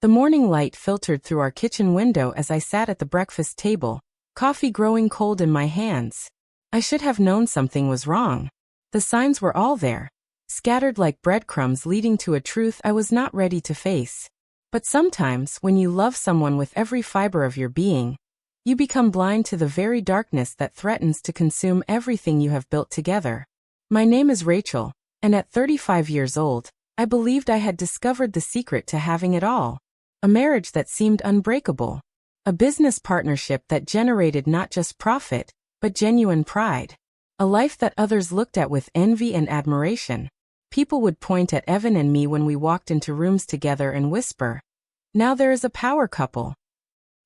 The morning light filtered through our kitchen window as I sat at the breakfast table, coffee growing cold in my hands. I should have known something was wrong. The signs were all there, scattered like breadcrumbs leading to a truth I was not ready to face. But sometimes, when you love someone with every fiber of your being, you become blind to the very darkness that threatens to consume everything you have built together. My name is Rachel, and at 35 years old, I believed I had discovered the secret to having it all. A marriage that seemed unbreakable. A business partnership that generated not just profit, but genuine pride. A life that others looked at with envy and admiration. People would point at Evan and me when we walked into rooms together and whisper, "Now there is a power couple."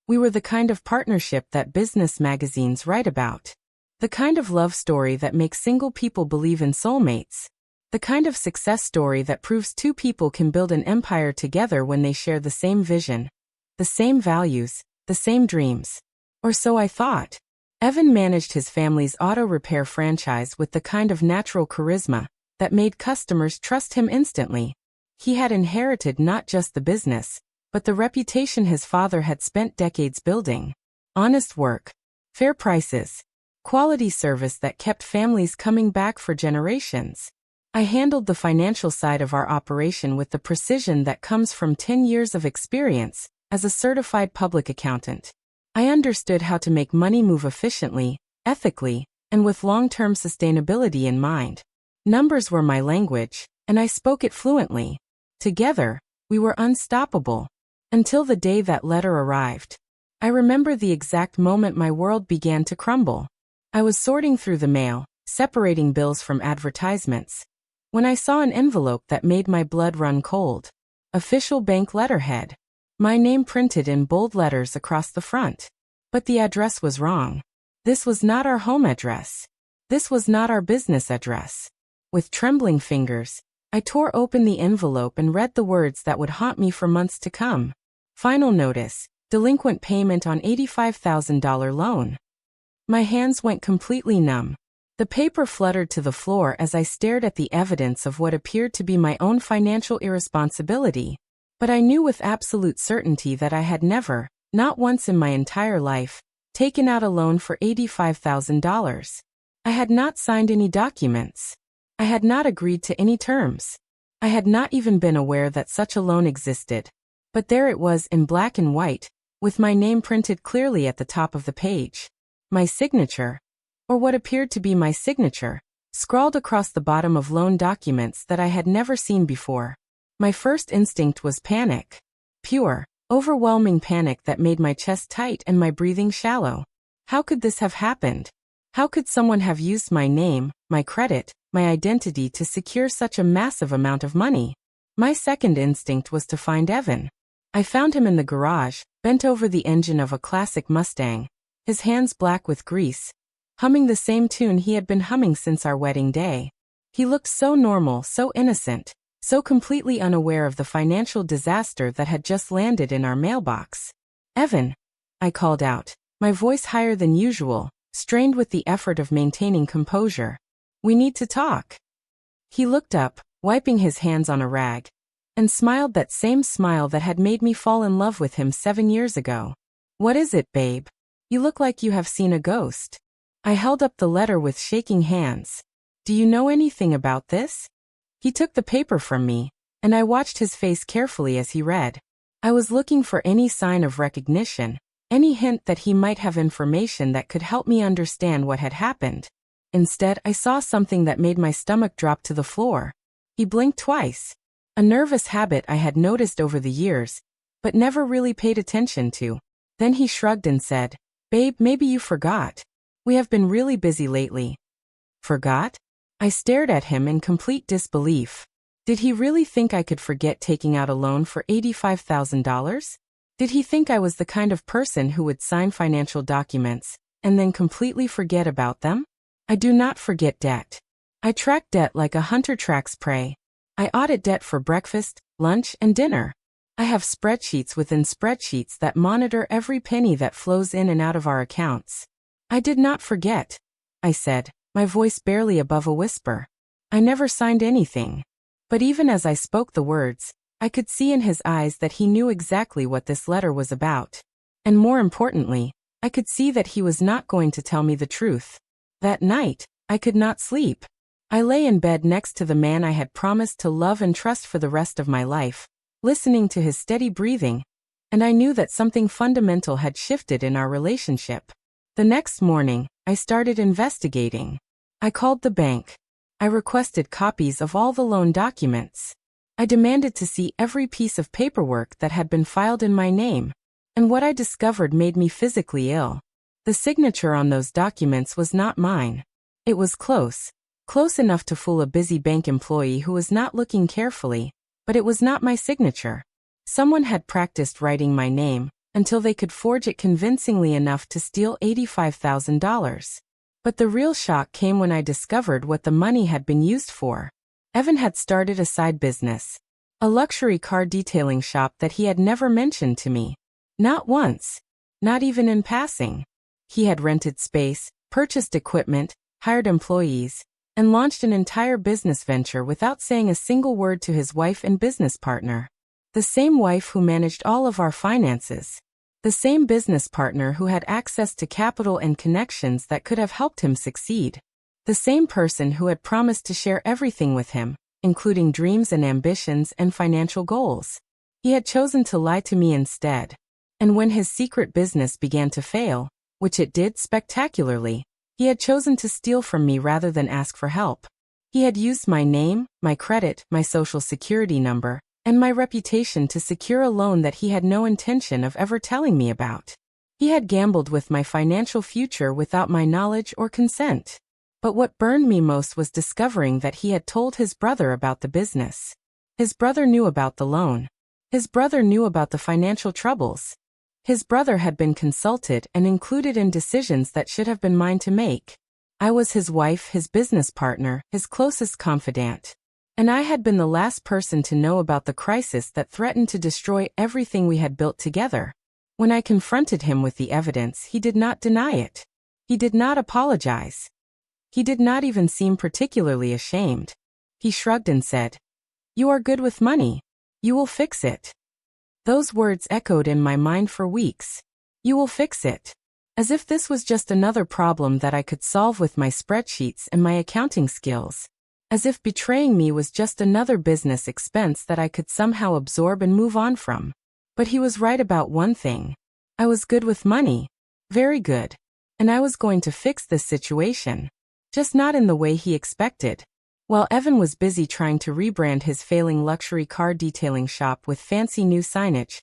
We were the kind of partnership that business magazines write about. The kind of love story that makes single people believe in soulmates. The kind of success story that proves two people can build an empire together when they share the same vision, the same values, the same dreams. Or so I thought. Evan managed his family's auto repair franchise with the kind of natural charisma that made customers trust him instantly. He had inherited not just the business, but the reputation his father had spent decades building. Honest work, fair prices, quality service that kept families coming back for generations. I handled the financial side of our operation with the precision that comes from 10 years of experience as a certified public accountant. I understood how to make money move efficiently, ethically, and with long-term sustainability in mind. Numbers were my language, and I spoke it fluently. Together, we were unstoppable. Until the day that letter arrived. I remember the exact moment my world began to crumble. I was sorting through the mail, separating bills from advertisements, when I saw an envelope that made my blood run cold. Official bank letterhead. My name printed in bold letters across the front. But the address was wrong. This was not our home address. This was not our business address. With trembling fingers, I tore open the envelope and read the words that would haunt me for months to come. Final notice, delinquent payment on $85,000 loan. My hands went completely numb. The paper fluttered to the floor as I stared at the evidence of what appeared to be my own financial irresponsibility. But I knew with absolute certainty that I had never, not once in my entire life, taken out a loan for $85,000. I had not signed any documents. I had not agreed to any terms. I had not even been aware that such a loan existed. But there it was in black and white, with my name printed clearly at the top of the page. My signature, or what appeared to be my signature, scrawled across the bottom of loan documents that I had never seen before. My first instinct was panic. Pure, overwhelming panic that made my chest tight and my breathing shallow. How could this have happened? How could someone have used my name, my credit, my identity to secure such a massive amount of money? My second instinct was to find Evan. I found him in the garage, bent over the engine of a classic Mustang, his hands black with grease, humming the same tune he had been humming since our wedding day. He looked so normal, so innocent, so completely unaware of the financial disaster that had just landed in our mailbox. "Evan," I called out, my voice higher than usual, strained with the effort of maintaining composure. "We need to talk." He looked up, wiping his hands on a rag, and smiled that same smile that had made me fall in love with him 7 years ago. "What is it, babe? You look like you have seen a ghost." I held up the letter with shaking hands. "Do you know anything about this?" He took the paper from me, and I watched his face carefully as he read. I was looking for any sign of recognition, any hint that he might have information that could help me understand what had happened. Instead, I saw something that made my stomach drop to the floor. He blinked twice. A nervous habit I had noticed over the years, but never really paid attention to. Then he shrugged and said, "Babe, maybe you forgot. We have been really busy lately." Forgot? I stared at him in complete disbelief. Did he really think I could forget taking out a loan for $85,000? Did he think I was the kind of person who would sign financial documents and then completely forget about them? I do not forget debt. I track debt like a hunter tracks prey. I audit debt for breakfast, lunch, and dinner. I have spreadsheets within spreadsheets that monitor every penny that flows in and out of our accounts. "I did not forget," I said, my voice barely above a whisper. "I never signed anything." But even as I spoke the words, I could see in his eyes that he knew exactly what this letter was about. And more importantly, I could see that he was not going to tell me the truth. That night, I could not sleep. I lay in bed next to the man I had promised to love and trust for the rest of my life, listening to his steady breathing, and I knew that something fundamental had shifted in our relationship. The next morning, I started investigating. I called the bank. I requested copies of all the loan documents. I demanded to see every piece of paperwork that had been filed in my name, and what I discovered made me physically ill. The signature on those documents was not mine. It was close enough to fool a busy bank employee who was not looking carefully, but it was not my signature. Someone had practiced writing my name until they could forge it convincingly enough to steal $85,000. But the real shock came when I discovered what the money had been used for. Evan had started a side business, a luxury car detailing shop that he had never mentioned to me. Not once, not even in passing. He had rented space, purchased equipment, hired employees, and launched an entire business venture without saying a single word to his wife and business partner. The same wife who managed all of our finances. The same business partner who had access to capital and connections that could have helped him succeed. The same person who had promised to share everything with him, including dreams and ambitions and financial goals. He had chosen to lie to me instead. And when his secret business began to fail, which it did spectacularly, he had chosen to steal from me rather than ask for help. He had used my name, my credit, my social security number, and my reputation to secure a loan that he had no intention of ever telling me about. He had gambled with my financial future without my knowledge or consent. But what burned me most was discovering that he had told his brother about the business. His brother knew about the loan. His brother knew about the financial troubles. His brother had been consulted and included in decisions that should have been mine to make. I was his wife, his business partner, his closest confidant. And I had been the last person to know about the crisis that threatened to destroy everything we had built together. When I confronted him with the evidence, he did not deny it. He did not apologize. He did not even seem particularly ashamed. He shrugged and said, "You are good with money. You will fix it." Those words echoed in my mind for weeks. You will fix it. As if this was just another problem that I could solve with my spreadsheets and my accounting skills. As if betraying me was just another business expense that I could somehow absorb and move on from. But he was right about one thing. I was good with money. Very good. And I was going to fix this situation. Just not in the way he expected. While Evan was busy trying to rebrand his failing luxury car detailing shop with fancy new signage,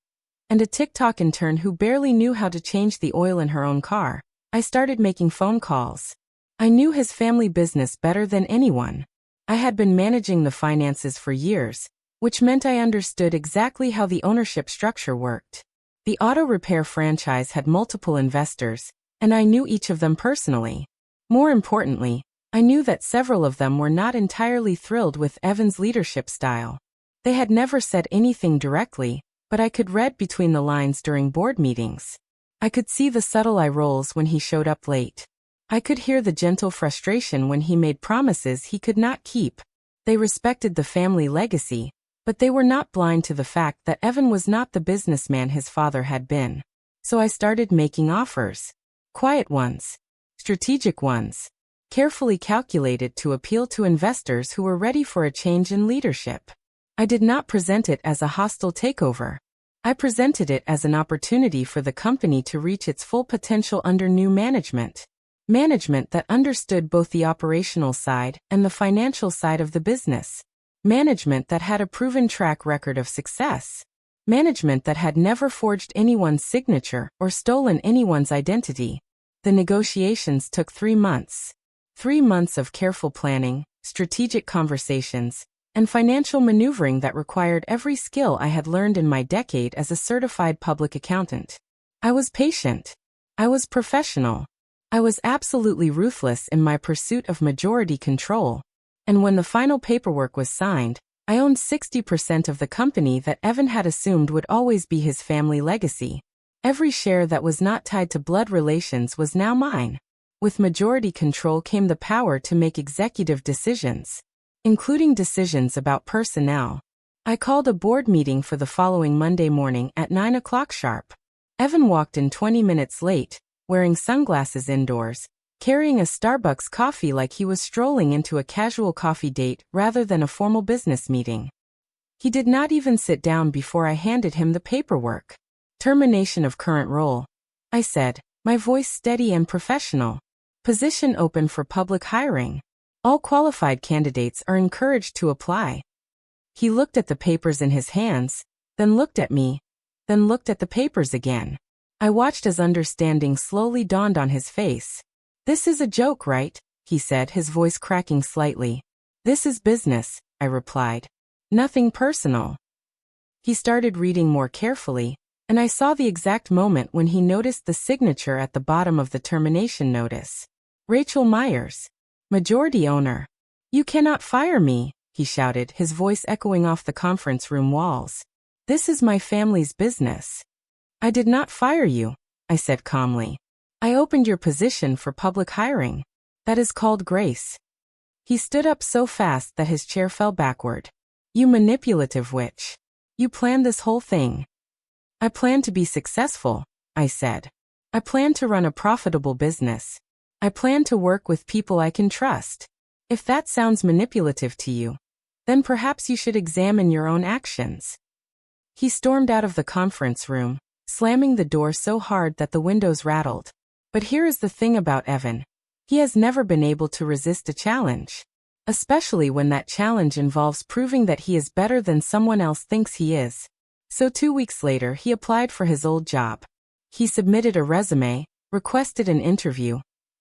and a TikTok intern who barely knew how to change the oil in her own car, I started making phone calls. I knew his family business better than anyone. I had been managing the finances for years, which meant I understood exactly how the ownership structure worked. The auto repair franchise had multiple investors, and I knew each of them personally. More importantly, I knew that several of them were not entirely thrilled with Evan's leadership style. They had never said anything directly, but I could read between the lines during board meetings. I could see the subtle eye rolls when he showed up late. I could hear the gentle frustration when he made promises he could not keep. They respected the family legacy, but they were not blind to the fact that Evan was not the businessman his father had been. So I started making offers. Quiet ones. Strategic ones. Carefully calculated to appeal to investors who were ready for a change in leadership. I did not present it as a hostile takeover. I presented it as an opportunity for the company to reach its full potential under new management. Management that understood both the operational side and the financial side of the business. Management that had a proven track record of success. Management that had never forged anyone's signature or stolen anyone's identity. The negotiations took 3 months. 3 months of careful planning, strategic conversations, and financial maneuvering that required every skill I had learned in my decade as a certified public accountant. I was patient. I was professional. I was absolutely ruthless in my pursuit of majority control. And when the final paperwork was signed, I owned 60% of the company that Evan had assumed would always be his family legacy. Every share that was not tied to blood relations was now mine. With majority control came the power to make executive decisions, including decisions about personnel. I called a board meeting for the following Monday morning at 9 o'clock sharp. Evan walked in 20 minutes late, wearing sunglasses indoors, carrying a Starbucks coffee like he was strolling into a casual coffee date rather than a formal business meeting. He did not even sit down before I handed him the paperwork. Termination of current role, I said, my voice steady and professional. Position open for public hiring. All qualified candidates are encouraged to apply. He looked at the papers in his hands, then looked at me, then looked at the papers again. I watched as understanding slowly dawned on his face. This is a joke, right? He said, his voice cracking slightly. This is business, I replied. Nothing personal. He started reading more carefully, and I saw the exact moment when he noticed the signature at the bottom of the termination notice. Rachel Myers, majority owner. You cannot fire me, he shouted, his voice echoing off the conference room walls. This is my family's business. I did not fire you, I said calmly. I opened your position for public hiring. That is called grace. He stood up so fast that his chair fell backward. You manipulative witch. You planned this whole thing. I plan to be successful, I said. I plan to run a profitable business. I plan to work with people I can trust. If that sounds manipulative to you, then perhaps you should examine your own actions. He stormed out of the conference room, slamming the door so hard that the windows rattled. But here is the thing about Evan. He has never been able to resist a challenge. Especially when that challenge involves proving that he is better than someone else thinks he is. So 2 weeks later he applied for his old job. He submitted a resume, requested an interview,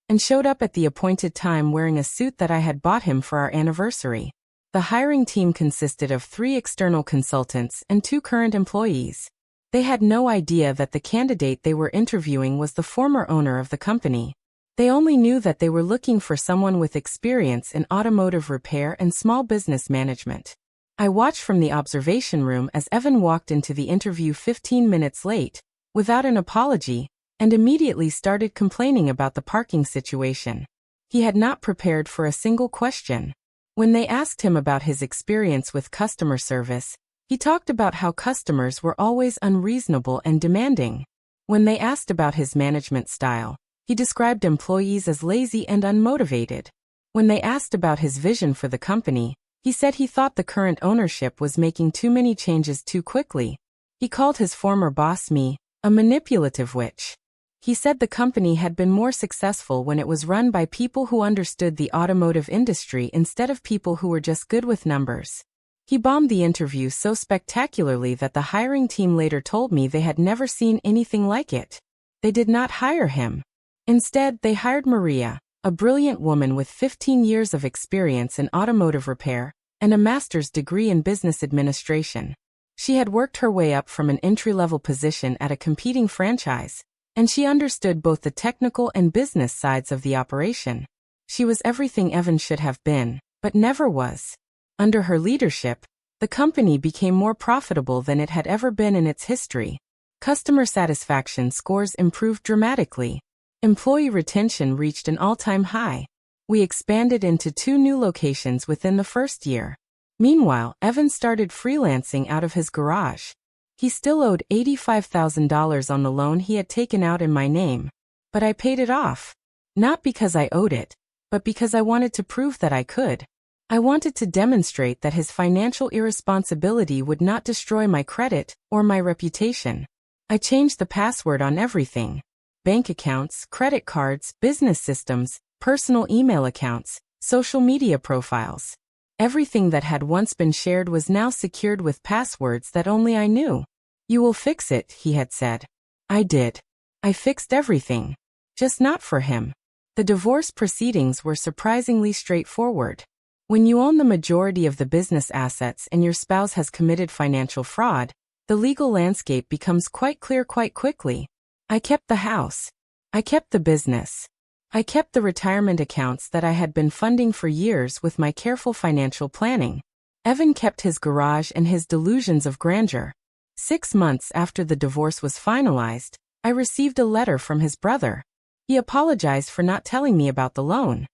and showed up at the appointed time wearing a suit that I had bought him for our anniversary. The hiring team consisted of 3 external consultants and 2 current employees. They had no idea that the candidate they were interviewing was the former owner of the company. They only knew that they were looking for someone with experience in automotive repair and small business management. I watched from the observation room as Evan walked into the interview 15 minutes late, without an apology, and immediately started complaining about the parking situation. He had not prepared for a single question. When they asked him about his experience with customer service, he talked about how customers were always unreasonable and demanding. When they asked about his management style, he described employees as lazy and unmotivated. When they asked about his vision for the company, he said he thought the current ownership was making too many changes too quickly. He called his former boss me, a manipulative witch. He said the company had been more successful when it was run by people who understood the automotive industry instead of people who were just good with numbers. He bombed the interview so spectacularly that the hiring team later told me they had never seen anything like it. They did not hire him. Instead, they hired Maria, a brilliant woman with 15 years of experience in automotive repair and a master's degree in business administration. She had worked her way up from an entry-level position at a competing franchise, and she understood both the technical and business sides of the operation. She was everything Evan should have been, but never was. Under her leadership, the company became more profitable than it had ever been in its history. Customer satisfaction scores improved dramatically. Employee retention reached an all-time high. We expanded into 2 new locations within the first year. Meanwhile, Evan started freelancing out of his garage. He still owed $85,000 on the loan he had taken out in my name. But I paid it off. Not because I owed it, but because I wanted to prove that I could. I wanted to demonstrate that his financial irresponsibility would not destroy my credit or my reputation. I changed the password on everything. Bank accounts, credit cards, business systems, personal email accounts, social media profiles. Everything that had once been shared was now secured with passwords that only I knew. You will fix it, he had said. I did. I fixed everything. Just not for him. The divorce proceedings were surprisingly straightforward. When you own the majority of the business assets and your spouse has committed financial fraud, the legal landscape becomes quite clear quite quickly. I kept the house. I kept the business. I kept the retirement accounts that I had been funding for years with my careful financial planning. Evan kept his garage and his delusions of grandeur. 6 months after the divorce was finalized, I received a letter from his brother. He apologized for not telling me about the loan.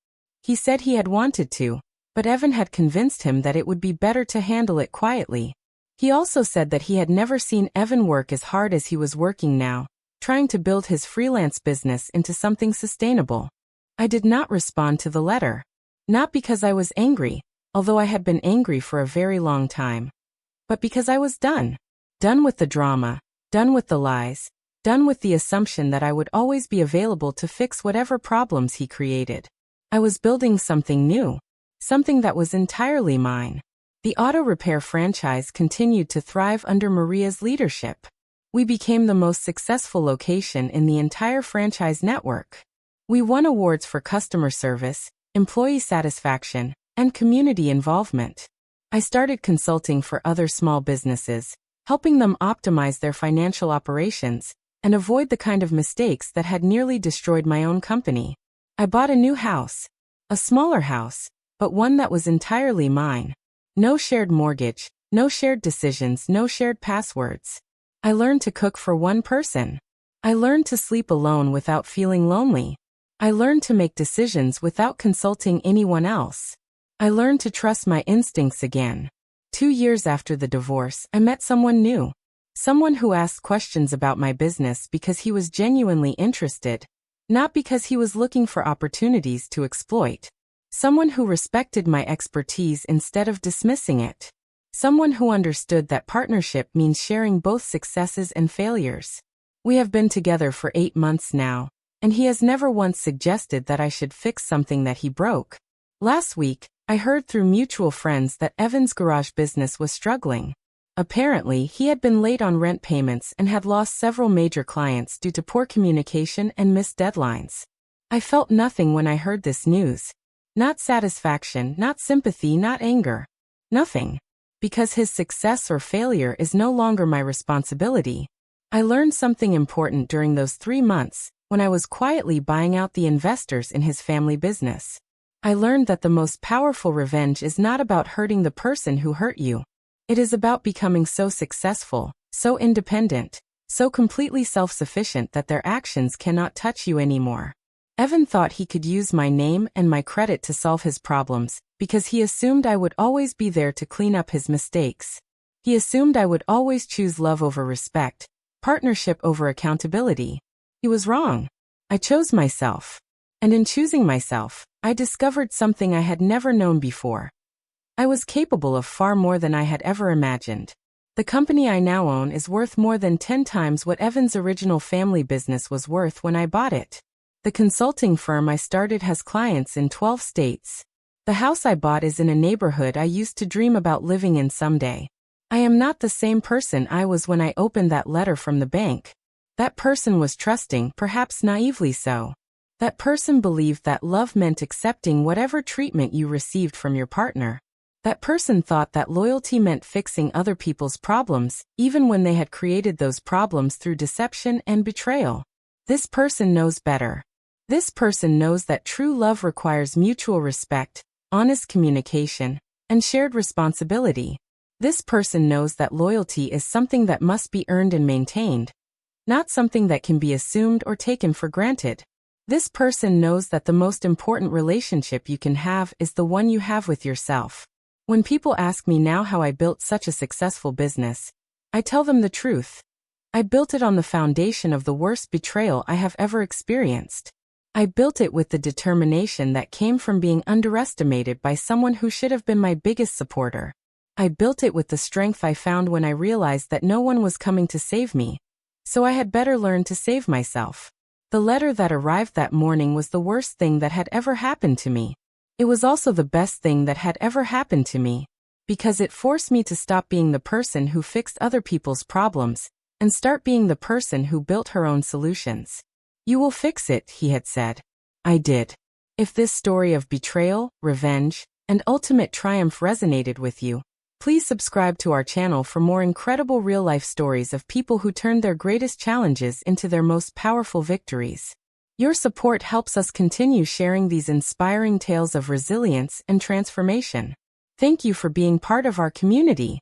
He said he had wanted to, but Evan had convinced him that it would be better to handle it quietly. He also said that he had never seen Evan work as hard as he was working now, trying to build his freelance business into something sustainable. I did not respond to the letter. Not because I was angry, although I had been angry for a very long time, but because I was done. Done with the drama, done with the lies, done with the assumption that I would always be available to fix whatever problems he created. I was building something new, something that was entirely mine. The auto repair franchise continued to thrive under Maria's leadership. We became the most successful location in the entire franchise network. We won awards for customer service, employee satisfaction, and community involvement. I started consulting for other small businesses, helping them optimize their financial operations and avoid the kind of mistakes that had nearly destroyed my own company. I bought a new house, a smaller house, but one that was entirely mine. No shared mortgage, no shared decisions, no shared passwords. I learned to cook for one person. I learned to sleep alone without feeling lonely. I learned to make decisions without consulting anyone else. I learned to trust my instincts again. 2 years after the divorce, I met someone new. Someone who asked questions about my business because he was genuinely interested, not because he was looking for opportunities to exploit. Someone who respected my expertise instead of dismissing it. Someone who understood that partnership means sharing both successes and failures. We have been together for 8 months now, and he has never once suggested that I should fix something that he broke. Last week, I heard through mutual friends that Evan's garage business was struggling. Apparently, he had been late on rent payments and had lost several major clients due to poor communication and missed deadlines. I felt nothing when I heard this news. Not satisfaction, not sympathy, not anger. Nothing. Because his success or failure is no longer my responsibility. I learned something important during those 3 months, when I was quietly buying out the investors in his family business. I learned that the most powerful revenge is not about hurting the person who hurt you. It is about becoming so successful, so independent, so completely self-sufficient that their actions cannot touch you anymore. Evan thought he could use my name and my credit to solve his problems, because he assumed I would always be there to clean up his mistakes. He assumed I would always choose love over respect, partnership over accountability. He was wrong. I chose myself. And in choosing myself, I discovered something I had never known before. I was capable of far more than I had ever imagined. The company I now own is worth more than 10 times what Evan's original family business was worth when I bought it. The consulting firm I started has clients in 12 states. The house I bought is in a neighborhood I used to dream about living in someday. I am not the same person I was when I opened that letter from the bank. That person was trusting, perhaps naively so. That person believed that love meant accepting whatever treatment you received from your partner. That person thought that loyalty meant fixing other people's problems, even when they had created those problems through deception and betrayal. This person knows better. This person knows that true love requires mutual respect, honest communication, and shared responsibility. This person knows that loyalty is something that must be earned and maintained, not something that can be assumed or taken for granted. This person knows that the most important relationship you can have is the one you have with yourself. When people ask me now how I built such a successful business, I tell them the truth. I built it on the foundation of the worst betrayal I have ever experienced. I built it with the determination that came from being underestimated by someone who should have been my biggest supporter. I built it with the strength I found when I realized that no one was coming to save me, so I had better learn to save myself. The letter that arrived that morning was the worst thing that had ever happened to me. It was also the best thing that had ever happened to me, because it forced me to stop being the person who fixed other people's problems and start being the person who built her own solutions. You will fix it, he had said. I did. If this story of betrayal, revenge, and ultimate triumph resonated with you, please subscribe to our channel for more incredible real-life stories of people who turned their greatest challenges into their most powerful victories. Your support helps us continue sharing these inspiring tales of resilience and transformation. Thank you for being part of our community.